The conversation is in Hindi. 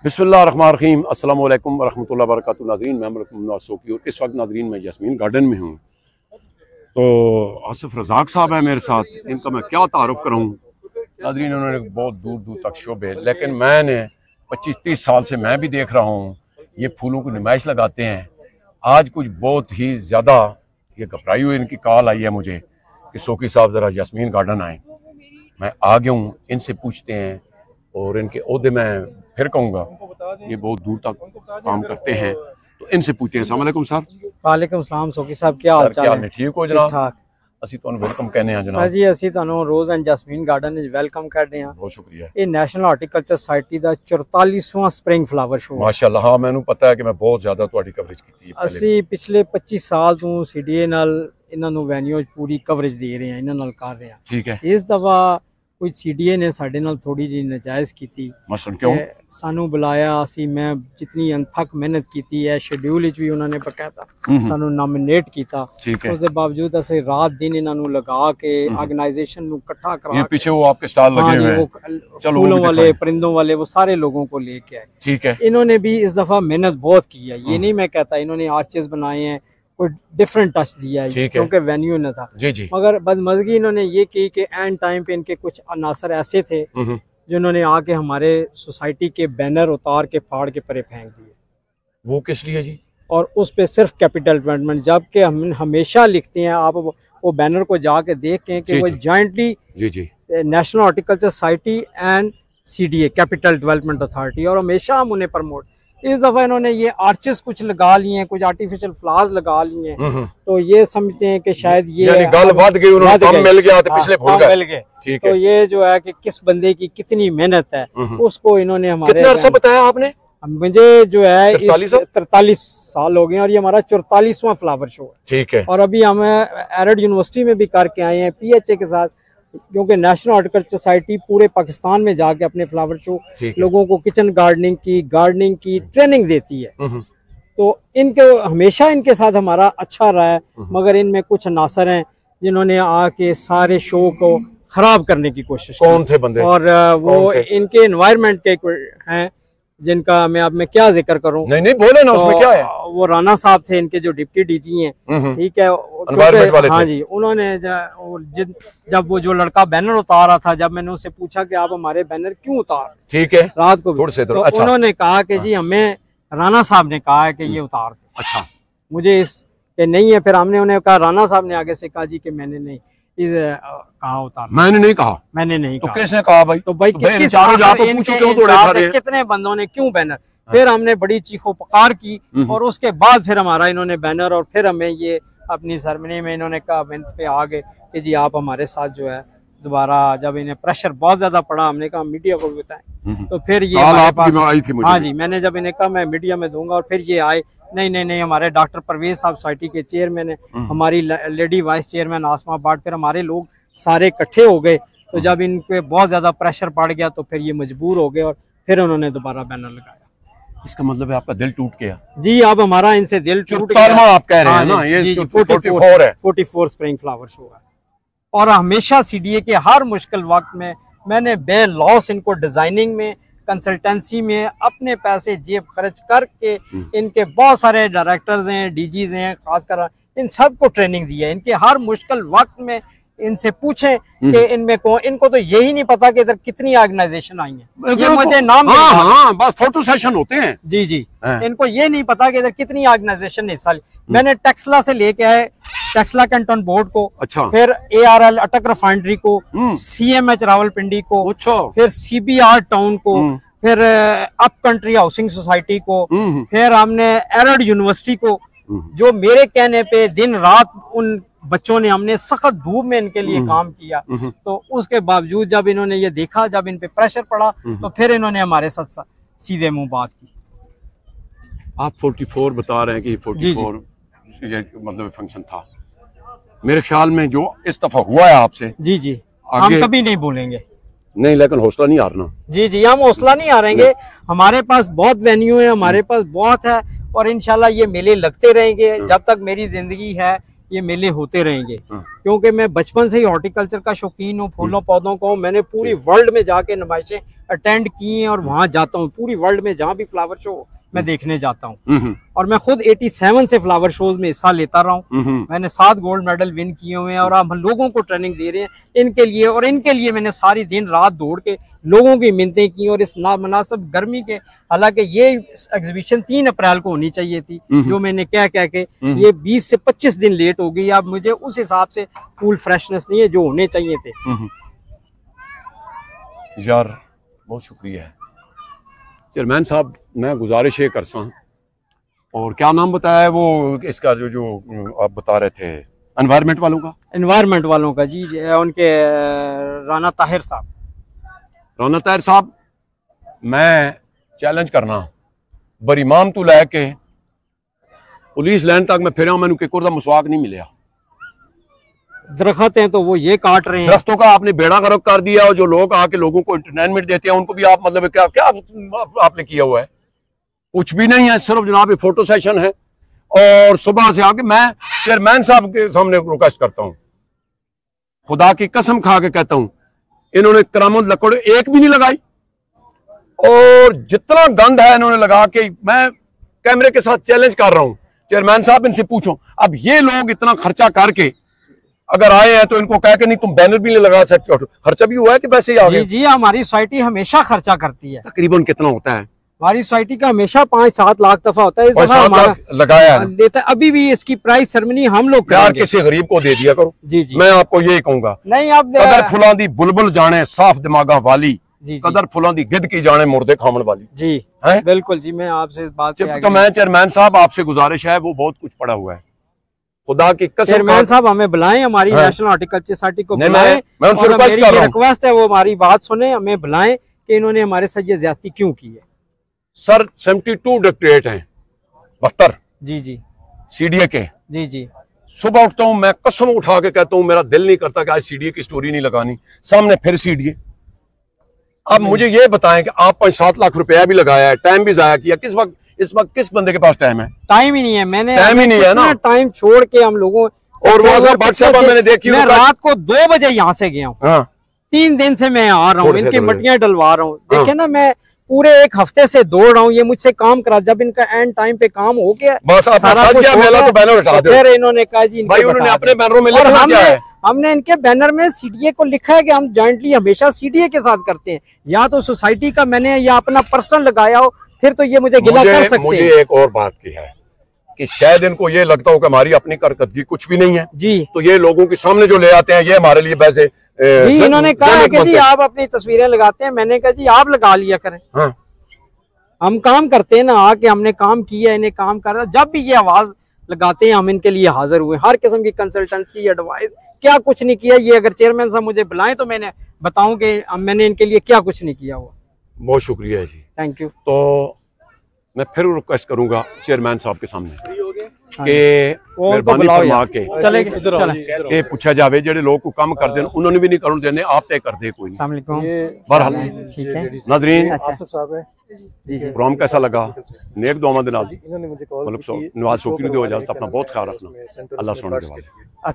बिस्मिल्लाहिर्रहमानिर्रहीम अस्सलाम वालेकुम वरहमतुल्लाहि वबरकातुहू। नाज़रीन, मैं मुमन्ना सोकी और इस वक्त नाज़रीन मैं यास्मीन गार्डन में हूँ। तो आसिफ रज़ाक साहब है मेरे साथ, इनका मैं क्या तारुफ करूँ। नाज़रीन, उन्होंने बहुत दूर दूर तक शोबे, लेकिन मैंने 25-30 साल से मैं भी देख रहा हूँ ये फूलों की नुमाइश लगाते हैं। आज कुछ बहुत ही ज़्यादा ये घबराई हुई इनकी कॉल आई है मुझे कि सोकी साहब ज़रा यास्मीन गार्डन आएँ। मैं आ गया हूँ, इनसे पूछते हैं और इनके ओहदे में फिर कहूँगा, ये बहुत दूर तक काम करते हैं, तो इनसे पूछते हैं। अस्सलाम वालेकुम सर। वालेकुम सलाम सोकी साहब, क्या हाल चाल है? ठीक हो जनाब? ਅਸੀਂ ਤੁਹਾਨੂੰ ਵੈਲਕਮ ਕਹਿੰਦੇ ਆ ਜਨਾਬ। ਜੀ ਅਸੀਂ ਤੁਹਾਨੂੰ ਰੋਜ਼ ਐਂਡ ਜਸਮੀਨ ਗਾਰਡਨ ਵਿੱਚ ਵੈਲਕਮ ਕਰਦੇ ਹਾਂ। ਬਹੁਤ ਸ਼ੁਕਰੀਆ। ਇਹ ਨੈਸ਼ਨਲ ਹਾਰਟੀਕਲਚਰ ਸੁਸਾਇਟੀ ਦਾ 44ਵਾਂ ਸਪ੍ਰਿੰਗ ਫਲਾਵਰ ਸ਼ੋਅ। ਮਾਸ਼ਾਅੱਲਾ, ਹਾਂ ਮੈਨੂੰ ਪਤਾ ਹੈ ਕਿ ਮੈਂ ਬਹੁਤ ਜ਼ਿਆਦਾ ਤੁਹਾਡੀ ਕਵਰੇਜ ਕੀਤੀ ਹੈ। ਅਸੀਂ ਪਿਛਲੇ 25 ਸਾਲ ਤੋਂ ਸੀਡੀਏ ਨਾਲ ਇਹਨਾਂ ਨੂੰ ਵੈਨਿਊ ਪੂਰੀ ਕਵਰੇਜ ਦੇ ਰਹੇ ਹਾਂ, ਇਹਨਾਂ ਨਾਲ ਕਰ ਰਹੇ ਹਾਂ। ਠੀਕ ਹੈ। ਇਸ ਦਫਾ कुछ सीडीए ने साढ़े नाल थोड़ी जी नजायज़ की थी। मसलन क्यों? सानू बुलाया, असी मैं जितनी अनथक मेहनत की है, शेड्यूल भी उन्होंने बकायदा सानू नॉमिनेट किया। उसके बावजूद असी रात दिन इन्होंने लगा के ऑर्गेनाइजेशन नू इकट्ठा करा। ये पीछे वो आपके स्टॉल लगे हुए हैं, फूलों वाले, परिंदों वाले, वो सारे लोगों को लेके आए। ठीक है। इन्होंने भी इस दफा मेहनत बहुत की है, ये नहीं मैं कहता। इन्होंने आर्चेस बनाए हैं, कोई डिफरेंट टच दिया है क्योंकि वेन्यू न था। जी। मगर बदमज़गी इन्होंने ये की कि एंड टाइम पे इनके कुछ अनासर ऐसे थे जिन्होंने आके हमारे सोसाइटी के बैनर उतार के फाड़ के परे फेंक दिए। वो किस लिए जी? और उस पे सिर्फ कैपिटल डेवलपमेंट, जबकि हम हमेशा लिखते हैं, आप वो बैनर को जाके देखें कि वो jointly national horticulture society and CDA capital development authority, और हमेशा हम उन्हें प्रमोट। इस दफा इन्होंने ये आर्चेस कुछ लगा लिए हैं, कुछ आर्टिफिशियल फ्लावर्स लगा लिए हैं, तो ये समझते हैं कि शायद ये गल वध गई, उन्होंने कम मिल गया तो पिछले भूल गए। ठीक है। तो ये जो है कि किस बंदे की कितनी मेहनत है उसको इन्होंने हमारे कितना अरसा बताया आपने? मुझे जो है 43 साल हो गए और ये हमारा 44वां फ्लावर शो है। ठीक है। और अभी हम एरड यूनिवर्सिटी में भी करके आए हैं PHA के साथ, क्योंकि नेशनल हॉर्टिकल्चर सोसाइटी पूरे पाकिस्तान में जाके अपने फ्लावर शो लोगों को किचन गार्डनिंग की ट्रेनिंग देती है। तो इनके हमेशा इनके साथ हमारा अच्छा रहा है, मगर इनमें कुछ अनासर हैं जिन्होंने आके सारे शो को खराब करने की कोशिश। कौन थे बंदे? और वो इनके एनवायरनमेंट के हैं जिनका मैं क्या जिक्र करूं। नहीं बोले ना, उसमें क्या है? वो राना साहब थे, इनके जो डिप्टी डीजी हैं। ठीक है। हाँ जी, उन्होंने जब वो जो लड़का बैनर उतार रहा था, जब मैंने उससे पूछा कि आप हमारे बैनर क्यों उतार, ठीक है, रात को तो अच्छा। उन्होंने कहा कि जी हमें राना साहब ने कहा है कि ये उतार दे। अच्छा, मुझे इस नहीं है। फिर हमने उन्हें कहा, राना साहब ने आगे से कहा जी कि मैंने नहीं कहा उतार। मैंने नहीं कहा। तो किसने कहा भाई? तो भाई कितने बंदों ने क्यों बैनर? फिर हमने बड़ी चीखो पुकार की और उसके बाद फिर हमारा इन्होंने बैनर, और फिर हमें ये अपनी सरमनी में इन्होंने कहा मंथ पे आ गए कि जी आप हमारे साथ जो है दोबारा। जब इन्हें प्रेशर बहुत ज्यादा पड़ा, हमने कहा मीडिया को भी बताएं, तो फिर ये हमारे पास आई थी। हाँ जी, मैंने जब इन्हें कहा मैं मीडिया में दूंगा, और फिर ये आए। नहीं, हमारे डॉक्टर परवेज साहब सोसाइटी के चेयरमैन है, हमारी लेडी वाइस चेयरमैन आसमा बाट, फिर हमारे लोग सारे इकट्ठे हो गए। तो जब इन पे बहुत ज्यादा प्रेशर पड़ गया तो फिर ये मजबूर हो गए और फिर उन्होंने दोबारा बैनर लगाया। इसका मतलब है आपका दिल टूट गया? जी, अब हमारा इनसे दिल टूट गया। आप कह रहे हैं ना, ये 44 है, 44 स्प्रिंग फ्लावर शो है। और हमेशा सीडीए के हर मुश्किल वक्त में मैंने बे लॉस इनको डिजाइनिंग में, कंसल्टेंसी में अपने पैसे जेब खर्च करके, इनके बहुत सारे डायरेक्टर्स हैं, डीजीज हैं, खासकर इन सबको ट्रेनिंग दी है। इनके हर मुश्किल वक्त में इनसे पूछें कि इनमें इनको तो यही नहीं पता कि इधर कितनी ऑर्गेनाइजेशन आई है। ये मुझे नाम बस फोटो सेशन होते हैं। जी, इनको ये नहीं पता कि इधर कितनी ऑर्गेनाइजेशन ने हिस्सा लिया। मैंने टेक्सला से लेके आए, टेक्सला कैंटोन बोर्ड को, अच्छा, फिर ARL अटक रिफाइनरी को, CMH रावलपिंडी को, अच्छा, फिर CBR टाउन को, फिर अप कंट्री हाउसिंग सोसाइटी को, फिर हमने एरड यूनिवर्सिटी को, जो मेरे कहने पे दिन रात उन बच्चों ने, हमने सख्त धूप में इनके लिए काम किया। तो उसके बावजूद जब इन्होंने ये देखा, जब इन पे प्रेशर पड़ा, तो फिर इन्होंने हमारे साथ सीधे मुंह बात की। आप 44 बता रहे हैं कि 44 ये मतलब फंक्शन था। मेरे ख्याल में जो इस दफा हुआ है आपसे, जी हम कभी नहीं भूलेंगे। नहीं, लेकिन हौसला नहीं हारना। जी, हम हौसला नहीं हारेंगे। हमारे पास बहुत वेन्यू है, हमारे पास बहुत है, और इंशाल्लाह ये मेले लगते रहेंगे। जब तक मेरी जिंदगी है ये मेले होते रहेंगे, क्योंकि मैं बचपन से ही हॉर्टिकल्चर का शौकीन हूँ, फूलों पौधों को। मैंने पूरी वर्ल्ड में जाके नुमाइशें अटेंड किए हैं और वहाँ जाता हूँ। पूरी वर्ल्ड में जहाँ भी फ्लावर शो मैं देखने जाता हूँ और मैं खुद 87 से फ्लावर शोज में हिस्सा लेता रहा हूँ। मैंने 7 गोल्ड मेडल विन किए हुए हैं और हम लोगों को ट्रेनिंग दे रहे हैं इनके लिए। और इनके लिए मैंने सारी दिन रात दौड़ के लोगों की मिन्नतें की। और इस नामुनासिब गर्मी के, हालांकि ये एग्जीबिशन 3 अप्रैल को होनी चाहिए थी, जो मैंने कह के ये 20 से 25 दिन लेट हो गई। अब मुझे उस हिसाब से फुल फ्रेशनेस नहीं है जो होने चाहिए थे। यार बहुत शुक्रिया चेयरमैन साहब, मैं गुजारिश ये करसा, और क्या नाम बताया है वो इसका जो आप बता रहे थे एनवायरनमेंट वालों का? एनवायरनमेंट वालों का जी, उनके राना ताहिर साहब। राना ताहिर साहब, मैं चैलेंज करना बरीमाम तो लैके पुलिस लैन तक मैं फिर मैंने कोई दा मसवाक नहीं मिला। दरख्त हैं तो वो ये काट रहे हैं। दरख्तों का आपने बेड़ा गर्क कर दिया, और जो लोग आके लोगों को एंटरटेनमेंट देते हैं उनको भी आप मतलब क्या क्या आपने किया हुआ है? कुछ भी नहीं है, सिर्फ जनाब फोटो सेशन है। और सुबह से आके मैं चेयरमैन साहब के सामने रिक्वेस्ट करता हूँ, खुदा की कसम खा के कहता हूँ, इन्होंने करामत लकड़ एक भी नहीं लगाई, और जितना गंद है इन्होंने लगा के, मैं कैमरे के साथ चैलेंज कर रहा हूँ चेयरमैन साहब इनसे पूछो। अब ये लोग इतना खर्चा करके अगर आए हैं तो इनको कह के नहीं तुम बैनर भी नहीं लगा सकते, खर्चा भी हुआ है कि वैसे ही आ गए? जी, हमारी सोसाइटी हमेशा खर्चा करती है। तकरीबन कितना होता है? हमारी सोसाइटी का हमेशा 5-7 लाख दफा होता है। इस 7 लाख लगाया है देता है। अभी भी इसकी प्राइस सेरेमनी हम लोग यार किसी गरीब को दे दिया करो। जी जी, मैं आपको यही कहूंगा, नहीं आप कदर फुलां दी बुलबुल जाने साफ दिमागा वाली, जी कदर फुलां दी गिद्ध की जाने मुर्दे खामन वाली। जी है? बिल्कुल जी, मैं आपसे इस बात पे तो मैं चेयरमैन साहब आपसे गुजारिश है, वो बहुत कुछ पड़ा हुआ है, खुदा की कसम। चेयरमैन साहब हमें बुलाएं, हमारी नेशनल हॉर्टिकल्चर सोसाइटी को बुलाएं। मैं उनसे रिक्वेस्ट कर रहा हूं, रिक्वेस्ट है वो हमारी बात सुने, हमें बुलाएं कि इन्होंने हमारे साथ ये ज्यादती क्यों की है। सर 72 डायरेक्टरेट हैं, 72 जी जी सीडीए के। जी जी, सुबह उठता हूं मैं कसम उठा के कहता हूं मेरा दिल नहीं करता कि आज सीडीए की स्टोरी नहीं लगानी, सामने फिर सीडीए। अब मुझे ये बताएं कि आप 5-7 लाख रुपया भी लगाया है, टाइम भी जाया किया, किस वक्त इस वक्त किस बंदे के पास टाइम है? टाइम ही नहीं है। मैंने टाइम ही नहीं है ना, टाइम छोड़ के हम लोगों और वो व्हाट्सएप पर मैंने देखी, मैं रात को 2 बजे यहाँ से गया हूँ। हाँ। 3 दिन से मैं आ रहा हूँ, इनकी मटियां डलवा रहा हूँ। देखे ना, मैं पूरे 1 हफ्ते से दौड़ रहा हूँ, ये मुझसे काम करा। जब इनका एंड टाइम पे काम हो गया, बस सारा कुछ हो गया, तो बैनर हटा दो। फिर इन्होंने कहा जी भाई उन्होंने अपने बैनरों में लिखा क्या है? हमने इनके बैनर में सीडीए को लिखा है कि हम जॉइंटली हमेशा सीडीए के साथ करते हैं, या तो सोसाइटी का मैंने या अपना पर्सनल लगाया हो, फिर तो ये मुझे गिला कर सकते हैं। मुझे एक और बात की है कि शायद इनको ये लगता हो कि हमारी अपनी कारकर्दगी कुछ भी नहीं है जी, तो ये लोगों के सामने जो ले आते हैं ये हमारे लिए वैसे जी। इन्होंने कहा कि जी आप अपनी तस्वीरें लगाते हैं, मैंने कहा जी आप लगा लिया करें। हाँ। हम काम करते हैं ना, आके हमने काम किया, इन्हें काम कर रहा। जब भी ये आवाज लगाते हैं हम इनके लिए हाजिर हुए, हर किस्म की कंसल्टेंसी एडवाइस, क्या कुछ नहीं किया। ये अगर चेयरमैन साहब मुझे बुलाएं तो मैंने बताऊं कि मैंने इनके लिए क्या कुछ नहीं किया हुआ। बहुत शुक्रिया जी, थैंक यू। तो मैं फिर रिक्वेस्ट करूंगा चेयरमैन साहब के सामने कि मेहरबानी फरमा के चले पूछा जावे जेडे लोग को काम कर देन उन्होंने भी नहीं करने देने, आप तय कर दे कोई नहीं। बहरहाल नाज़रीन प्रोग्राम कैसा लगा, नेक दुआवां दे नाल मतलब नवाज शौकी दी इजाजत, अपना बहुत ख्याल रखना, अल्लाह सुनने वाले।